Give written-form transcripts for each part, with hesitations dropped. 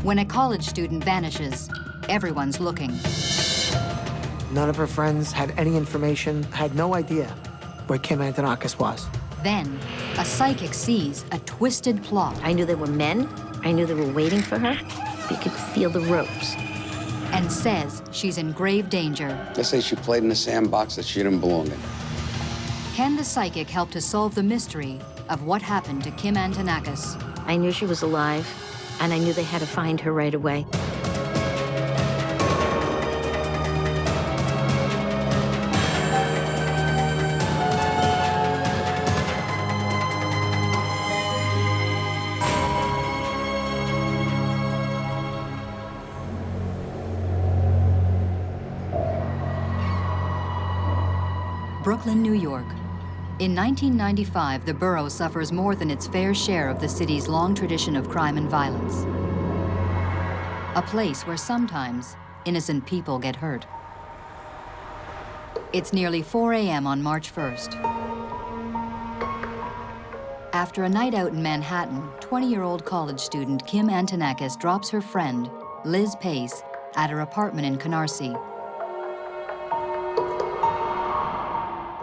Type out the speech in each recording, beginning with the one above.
When a college student vanishes, everyone's looking. None of her friends had any information, had no idea where Kim Antonakis was. Then, a psychic sees a twisted plot. I knew there were men. I knew they were waiting for her. You could feel the ropes. And says she's in grave danger. They say she played in a sandbox that she didn't belong in. Can the psychic help to solve the mystery of what happened to Kim Antonakis? I knew she was alive, and I knew they had to find her right away. Brooklyn, New York. In 1995, the borough suffers more than its fair share of the city's long tradition of crime and violence. A place where sometimes innocent people get hurt. It's nearly 4 a.m. on March 1st. After a night out in Manhattan, 20-year-old college student Kim Antonakis drops her friend, Liz Pace, at her apartment in Canarsie.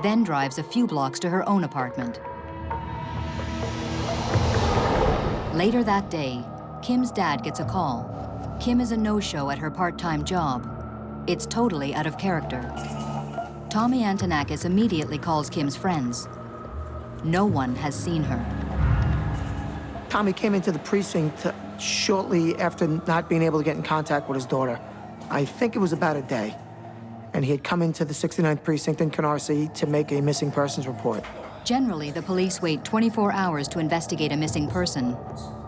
Then drives a few blocks to her own apartment. Later that day, Kim's dad gets a call. Kim is a no-show at her part-time job. It's totally out of character. Tommy Antonakis immediately calls Kim's friends. No one has seen her. Tommy came into the precinct shortly after not being able to get in contact with his daughter. I think it was about a day. And he had come into the 69th precinct in Canarsie to make a missing persons report. Generally, the police wait 24 hours to investigate a missing person.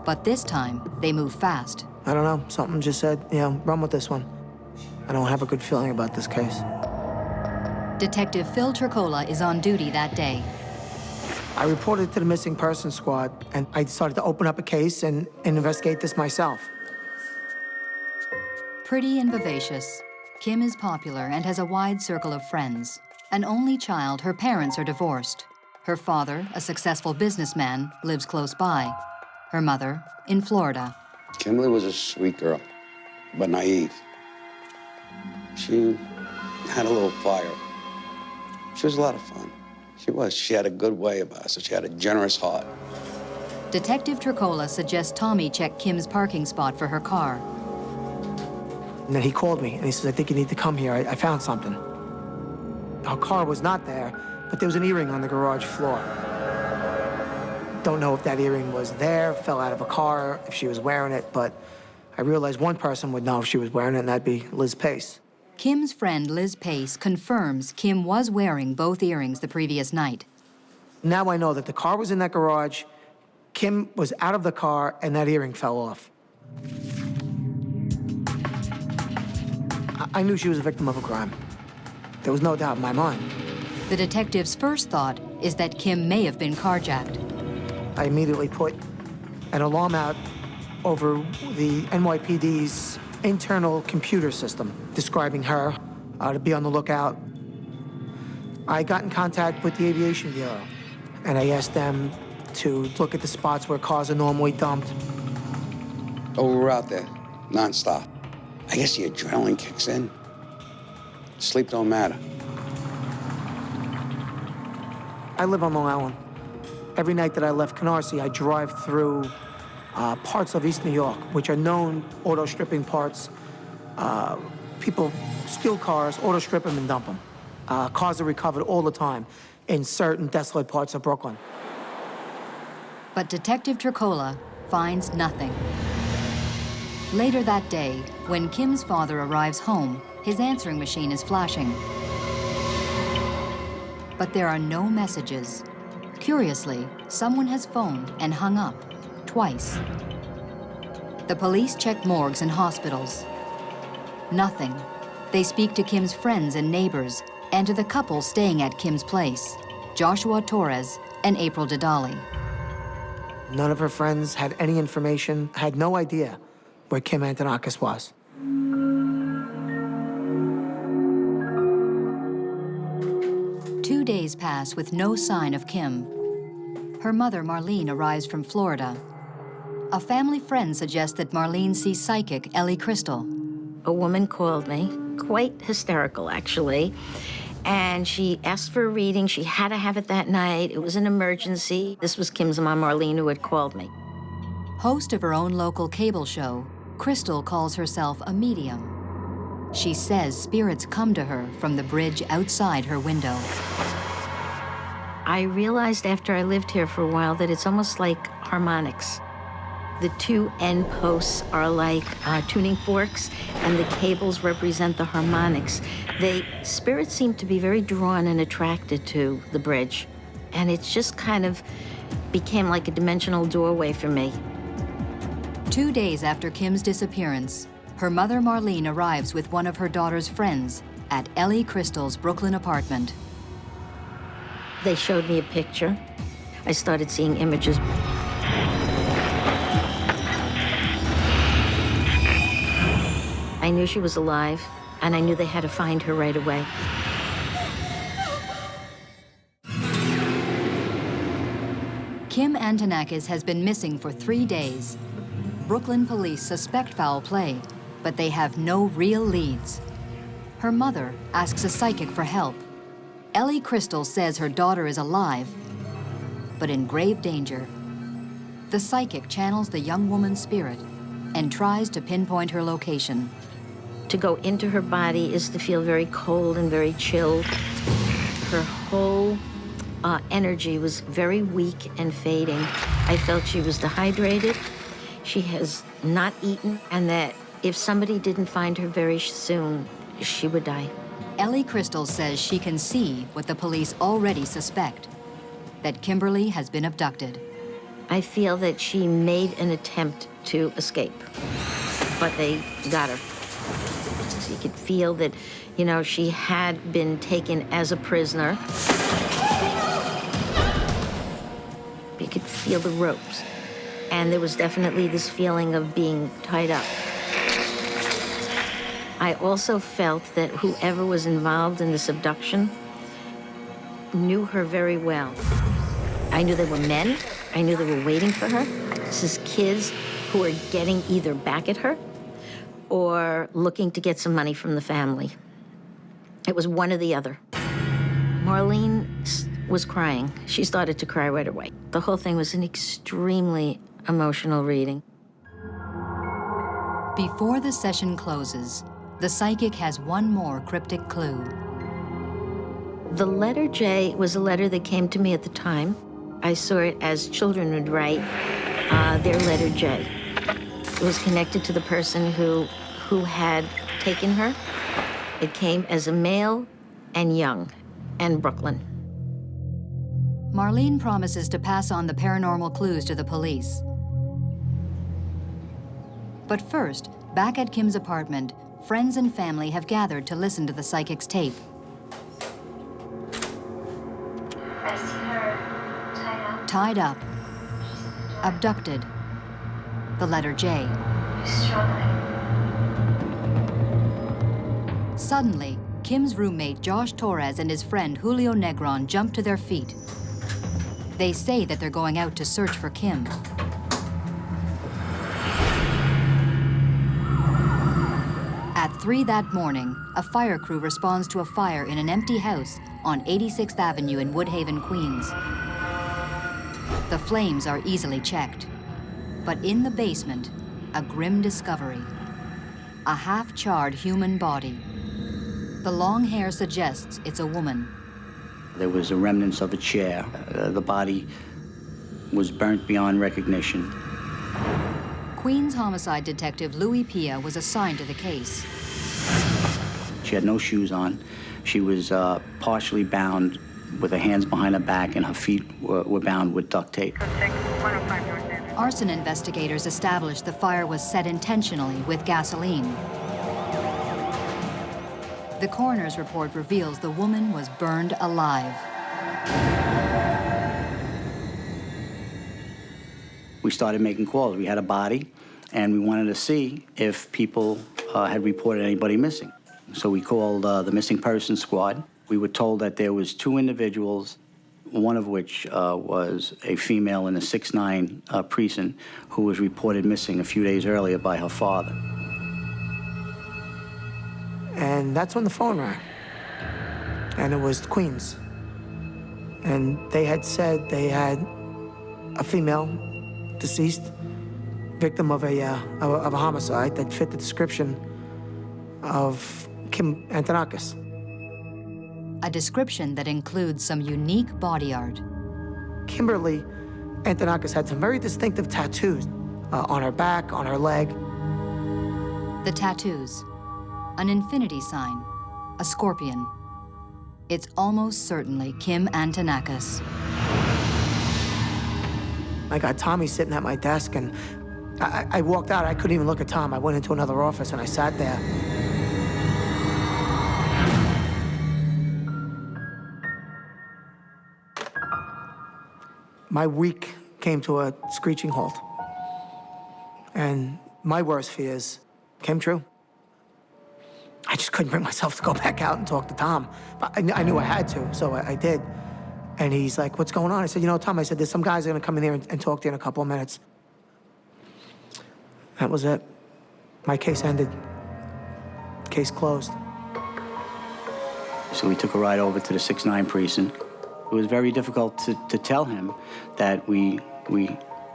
But this time, they move fast. I don't know, something just said, run with this one. I don't have a good feeling about this case. Detective Phil Turcola is on duty that day. I reported to the missing persons squad, and I started to open up a case and investigate this myself. Pretty and vivacious, Kim is popular and has a wide circle of friends. An only child, her parents are divorced. Her father, a successful businessman, lives close by. Her mother, in Florida. Kimberly was a sweet girl, but naive. She had a little fire. She was a lot of fun. She was. She had a good way about her, so she had a generous heart. Detective Turcola suggests Tommy check Kim's parking spot for her car. And then he called me, and he says, I think you need to come here. I found something. Her car was not there, but there was an earring on the garage floor. Don't know if that earring was there, fell out of a car, if she was wearing it, but I realized one person would know if she was wearing it, and that'd be Liz Pace. Kim's friend, Liz Pace, confirms Kim was wearing both earrings the previous night. Now I know that the car was in that garage, Kim was out of the car, and that earring fell off. I knew she was a victim of a crime. There was no doubt in my mind. The detective's first thought is that Kim may have been carjacked. I immediately put an alarm out over the NYPD's internal computer system, describing her to be on the lookout. I got in contact with the Aviation Bureau, and I asked them to look at the spots where cars are normally dumped. Oh, we were out there, nonstop. I guess the adrenaline kicks in. Sleep don't matter. I live on Long Island. Every night that I left Canarsie, I drive through parts of East New York, which are known auto stripping parts. People steal cars, auto strip them, and dump them. Cars are recovered all the time in certain desolate parts of Brooklyn. But Detective Turcola finds nothing. Later that day, when Kim's father arrives home, his answering machine is flashing. But there are no messages. Curiously, someone has phoned and hung up, twice. The police check morgues and hospitals. Nothing. They speak to Kim's friends and neighbors, and to the couple staying at Kim's place, Joshua Torres and April Dedali. None of her friends had any information, had no idea where Kim Antonakis was. 2 days pass with no sign of Kim. Her mother, Marlene, arrives from Florida. A family friend suggests that Marlene sees psychic Ellie Crystal. A woman called me, quite hysterical, actually, and she asked for a reading. She had to have it that night. It was an emergency. This was Kim's mom, Marlene, who had called me. Host of her own local cable show, Crystal calls herself a medium. She says spirits come to her from the bridge outside her window. I realized after I lived here for a while that it's almost like harmonics. The two end posts are like tuning forks, and the cables represent the harmonics. Spirits seem to be very drawn and attracted to the bridge, and it just kind of became like a dimensional doorway for me. 2 days after Kim's disappearance, her mother Marlene arrives with one of her daughter's friends at Ellie Crystal's Brooklyn apartment. They showed me a picture. I started seeing images. I knew she was alive, and I knew they had to find her right away. Kim Antonakis has been missing for 3 days. Brooklyn police suspect foul play, but they have no real leads. Her mother asks a psychic for help. Ellie Crystal says her daughter is alive, but in grave danger. The psychic channels the young woman's spirit and tries to pinpoint her location. To go into her body is to feel very cold and very chilled. Her whole energy was very weak and fading. I felt she was dehydrated, she has not eaten, and that if somebody didn't find her very soon, she would die. Ellie Crystal says she can see what the police already suspect, that Kimberly has been abducted. I feel that she made an attempt to escape, but they got her. So you could feel that, you know, she had been taken as a prisoner. You could feel the ropes. And there was definitely this feeling of being tied up. I also felt that whoever was involved in this abduction knew her very well. I knew they were men. I knew they were waiting for her. This is kids who are getting either back at her or looking to get some money from the family. It was one or the other. Marlene was crying. She started to cry right away. The whole thing was an extremely emotional reading. Before the session closes, the psychic has one more cryptic clue. The letter J was a letter that came to me at the time. I saw it as children would write their letter J. It was connected to the person who had taken her. It came as a male and young and Brooklyn. Marlene promises to pass on the paranormal clues to the police. But first, back at Kim's apartment, friends and family have gathered to listen to the psychic's tape. I see her Tied up, abducted, the letter J. She's struggling. Suddenly, Kim's roommate Josh Torres and his friend Julio Negron jump to their feet. They say that they're going out to search for Kim. At 3 that morning, a fire crew responds to a fire in an empty house on 86th Avenue in Woodhaven, Queens. The flames are easily checked. But in the basement, a grim discovery. A half-charred human body. The long hair suggests it's a woman. There was a remnants of a chair. The body was burnt beyond recognition. Queens homicide detective Louis Pia was assigned to the case. She had no shoes on. She was partially bound with her hands behind her back, and her feet were bound with duct tape. Arson investigators established the fire was set intentionally with gasoline. The coroner's report reveals the woman was burned alive. We started making calls. We had a body, and we wanted to see if people had reported anybody missing. So we called the missing persons squad. We were told that there was 2 individuals one of which was a female in the 6-9 precinct who was reported missing a few days earlier by her father. And that's when the phone rang. And it was Queens. And they had said they had a female deceased, victim of a homicide that fit the description of Kim Antonakis. A description that includes some unique body art. Kimberly Antonakis had some very distinctive tattoos on her back, on her leg. The tattoos. An infinity sign. A scorpion. It's almost certainly Kim Antonakis. I got Tommy sitting at my desk, and I walked out. I couldn't even look at Tom. I went into another office, and I sat there. My week came to a screeching halt. And my worst fears came true. I just couldn't bring myself to go back out and talk to Tom. But I knew I had to, so I did. And he's like, what's going on? I said, you know, Tom, I said, there's some guys that are gonna come in here and talk to you in a couple of minutes. That was it. My case ended. Case closed. So we took a ride over to the 6-9 precinct. It was very difficult to tell him that we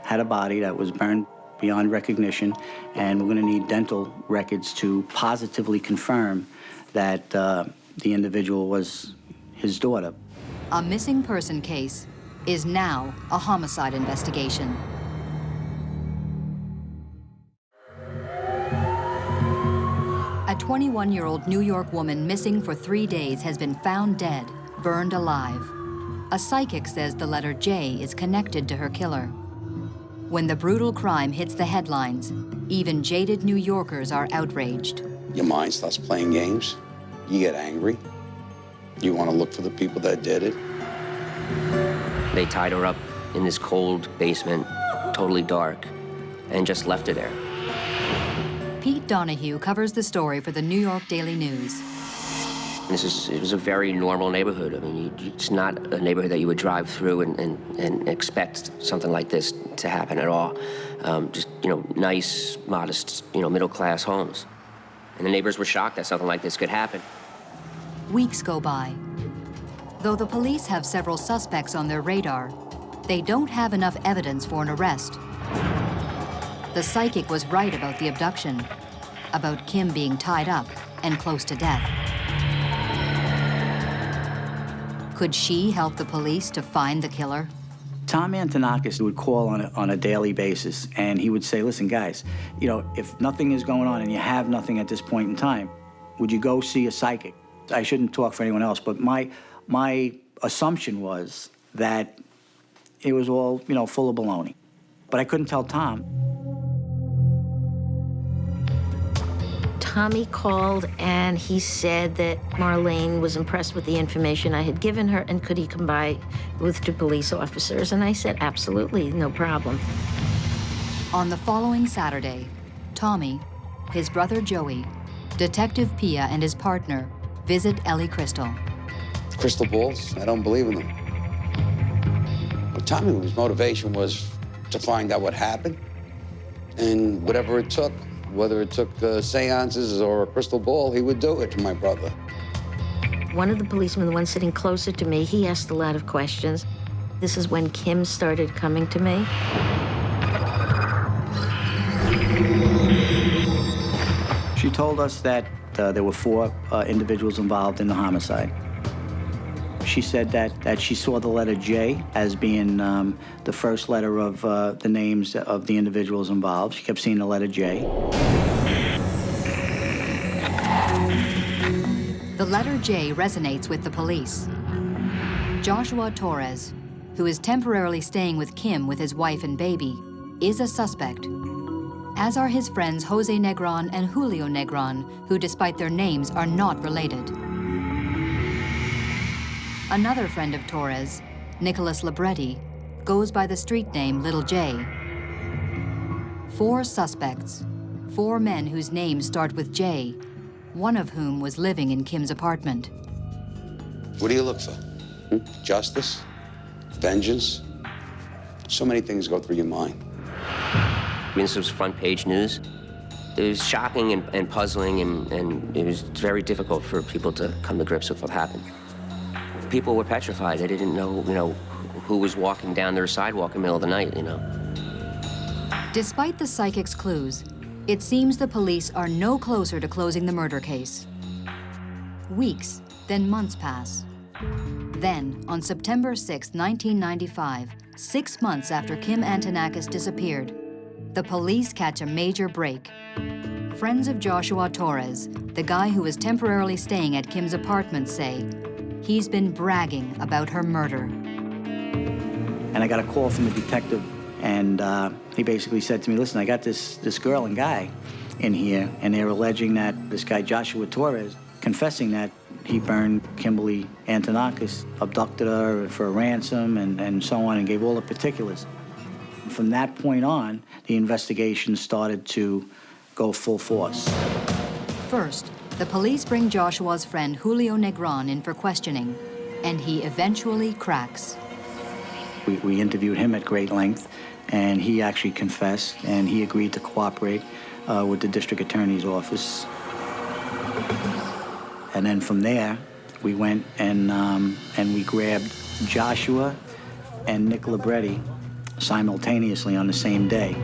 had a body that was burned beyond recognition, and we're gonna need dental records to positively confirm that the individual was his daughter. A missing person case is now a homicide investigation. A 21-year-old New York woman missing for 3 days has been found dead, burned alive. A psychic says the letter J is connected to her killer. When the brutal crime hits the headlines, even jaded New Yorkers are outraged. Your mind starts playing games. You get angry. You want to look for the people that did it. They tied her up in this cold basement, totally dark, and just left her there. Pete Donahue covers the story for the New York Daily News. It was a very normal neighborhood. I mean, it's not a neighborhood that you would drive through and expect something like this to happen at all. Just, nice, modest, middle-class homes. And the neighbors were shocked that something like this could happen. Weeks go by. Though the police have several suspects on their radar, they don't have enough evidence for an arrest. The psychic was right about the abduction, about Kim being tied up and close to death. Could she help the police to find the killer? Tom Antonakis would call on a daily basis, and he would say, listen, guys, if nothing is going on and you have nothing at this point in time, would you go see a psychic? I shouldn't talk for anyone else, but my assumption was that it was all, full of baloney. But I couldn't tell Tom. Tommy called and he said that Marlene was impressed with the information I had given her and could he come by with 2 police officers? And I said, absolutely, no problem. On the following Saturday, Tommy, his brother Joey, Detective Pia and his partner visit Ellie Crystal. Crystal balls, I don't believe in them. But Tommy's motivation was to find out what happened, and whatever it took, whether it took seances or a crystal ball, he would do it to my brother. One of the policemen, the one sitting closer to me, he asked a lot of questions. This is when Kim started coming to me. She told us that there were 4 individuals involved in the homicide. She said that she saw the letter J as being the first letter of the names of the individuals involved. She kept seeing the letter J. The letter J resonates with the police. Joshua Torres, who is temporarily staying with Kim with his wife and baby, is a suspect, as are his friends Jose Negron and Julio Negron, who, despite their names, are not related. Another friend of Torres, Nicholas Libretti, goes by the street name Little J. 4 suspects, 4 men whose names start with J, one of whom was living in Kim's apartment. What do you look for? Justice? vengeance. So many things go through your mind. This was front page news. It was shocking and puzzling, and it was very difficult for people to come to grips with what happened. People were petrified. They didn't know, who was walking down their sidewalk in the middle of the night, Despite the psychic's clues, it seems the police are no closer to closing the murder case. Weeks, then months pass. Then, on September 6, 1995, 6 months after Kim Antonakis disappeared, the police catch a major break. Friends of Joshua Torres, the guy who was temporarily staying at Kim's apartment, say he's been bragging about her murder. And I got a call from the detective, and he basically said to me, listen, I got this girl and guy in here, and they're alleging that this guy, Joshua Torres, confessing that he burned Kimberly Antonakis, abducted her for a ransom, and so on, and gave all the particulars. From that point on, the investigation started to go full force. First, the police bring Joshua's friend Julio Negron in for questioning, and he eventually cracks. We interviewed him at great length, and he actually confessed, and he agreed to cooperate with the district attorney's office. And then from there, we went and we grabbed Joshua and Nick Libretti simultaneously on the same day.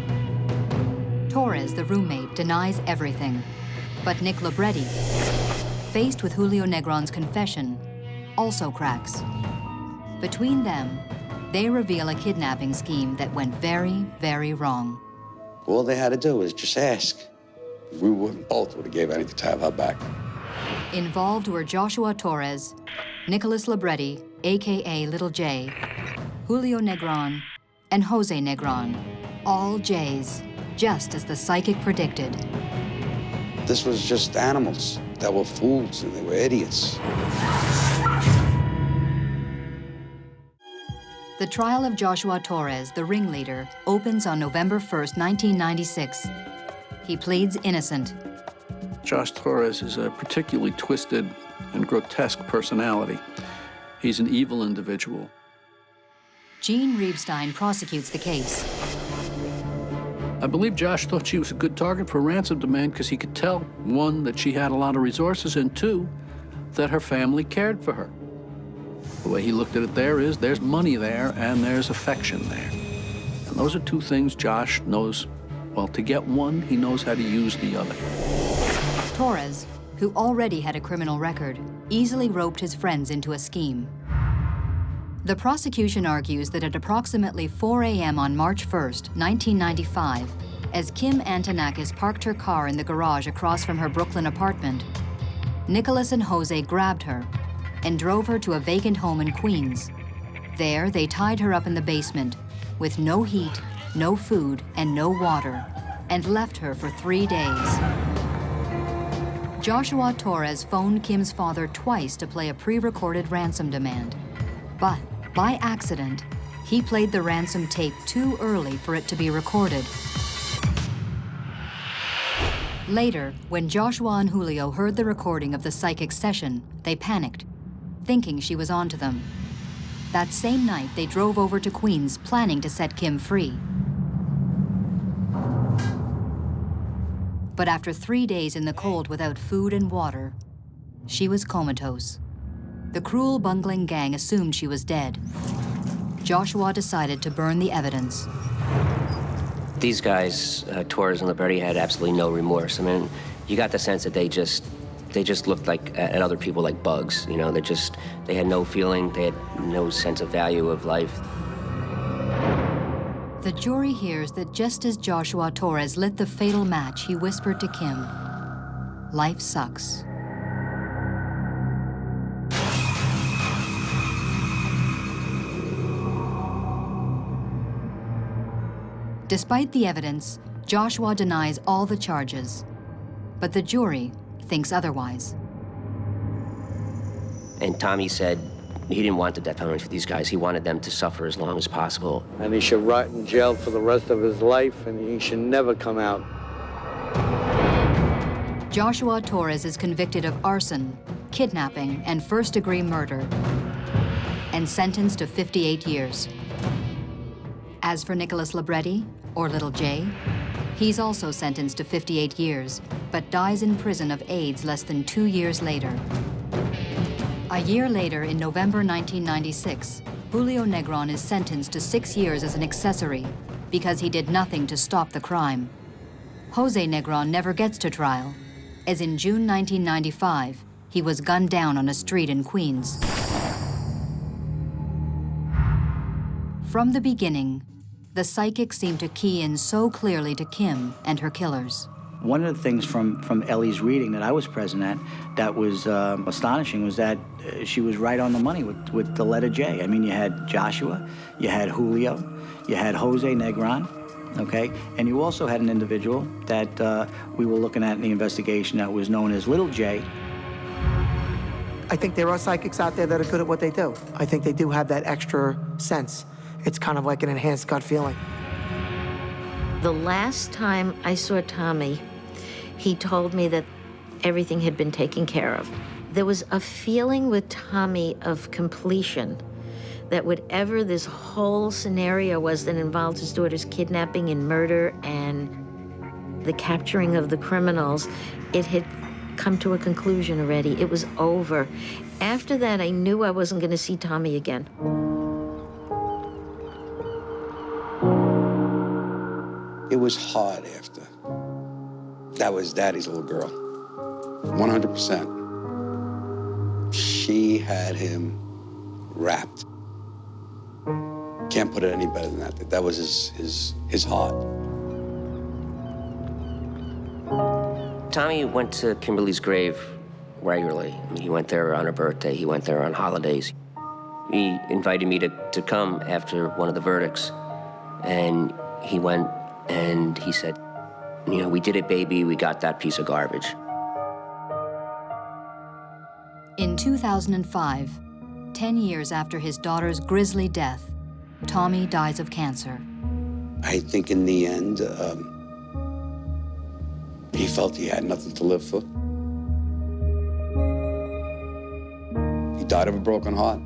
Torres, the roommate, denies everything. But Nick Libretti, faced with Julio Negron's confession, also cracks. Between them, they reveal a kidnapping scheme that went very, very wrong. All they had to do was just ask. We both would have gave anything to have her back. Involved were Joshua Torres, Nicholas Libretti, a.k.a. Little J, Julio Negron, and Jose Negron, all J's, just as the psychic predicted. This was just animals that were fools and they were idiots. The trial of Joshua Torres, the ringleader, opens on November 1st, 1996. He pleads innocent. Josh Torres is a particularly twisted and grotesque personality. He's an evil individual. Gene Reebstein prosecutes the case. I believe Josh thought she was a good target for ransom demand because he could tell, one, that she had a lot of resources, and two, that her family cared for her. The way he looked at it there is there's money there and there's affection there. And those are two things Josh knows, well, to get one, he knows how to use the other. Torres, who already had a criminal record, easily roped his friends into a scheme. The prosecution argues that at approximately 4 a.m. on March 1st, 1995, as Kim Antonakis parked her car in the garage across from her Brooklyn apartment, Nicholas and Jose grabbed her and drove her to a vacant home in Queens. There, they tied her up in the basement with no heat, no food, and no water, and left her for 3 days. Joshua Torres phoned Kim's father twice to play a pre-recorded ransom demand. But, by accident, he played the ransom tape too early for it to be recorded. Later, when Joshua and Julio heard the recording of the psychic session, they panicked, thinking she was onto them. That same night, they drove over to Queens, planning to set Kim free. But after 3 days in the cold without food and water, she was comatose. The cruel, bungling gang assumed she was dead. Joshua decided to burn the evidence. These guys, Torres and Libretti, had absolutely no remorse. I mean, you got the sense that they just looked like at other people like bugs. You know, they had no feeling, they had no sense of value of life. The jury hears that just as Joshua Torres lit the fatal match, he whispered to Kim, "Life sucks." Despite the evidence, Joshua denies all the charges, but the jury thinks otherwise. And Tommy said he didn't want the death penalty for these guys. He wanted them to suffer as long as possible. And he should rot in jail for the rest of his life, and he should never come out. Joshua Torres is convicted of arson, kidnapping, and first-degree murder. and sentenced to 58 years. As for Nicholas Libretti, or Little J, he's also sentenced to 58 years, but dies in prison of AIDS less than 2 years later. A year later, in November 1996, Julio Negron is sentenced to 6 years as an accessory because he did nothing to stop the crime. Jose Negron never gets to trial, as in June 1995, he was gunned down on a street in Queens. From the beginning, the psychic seemed to key in so clearly to Kim and her killers. One of the things from Ellie's reading that I was present at that was astonishing was that she was right on the money with the letter J. I mean, you had Joshua, you had Julio, you had Jose Negron, okay? And you also had an individual that we were looking at in the investigation that was known as Little J. I think there are psychics out there that are good at what they do. I think they do have that extra sense. It's kind of like an enhanced gut feeling. The last time I saw Tommy, he told me that everything had been taken care of. There was a feeling with Tommy of completion, that whatever this whole scenario was that involved his daughter's kidnapping and murder and the capturing of the criminals, it had come to a conclusion already. It was over. After that, I knew I wasn't going to see Tommy again. It was hard after. That was Daddy's little girl. 100%. She had him wrapped. Can't put it any better than that. That was his heart. Tommy went to Kimberly's grave regularly. I mean, he went there on her birthday. He went there on holidays. He invited me to come after one of the verdicts, and he went and he said, you know, we did it, baby. We got that piece of garbage. In 2005, 10 years after his daughter's grisly death, Tommy dies of cancer. I think in the end, he felt he had nothing to live for. He died of a broken heart.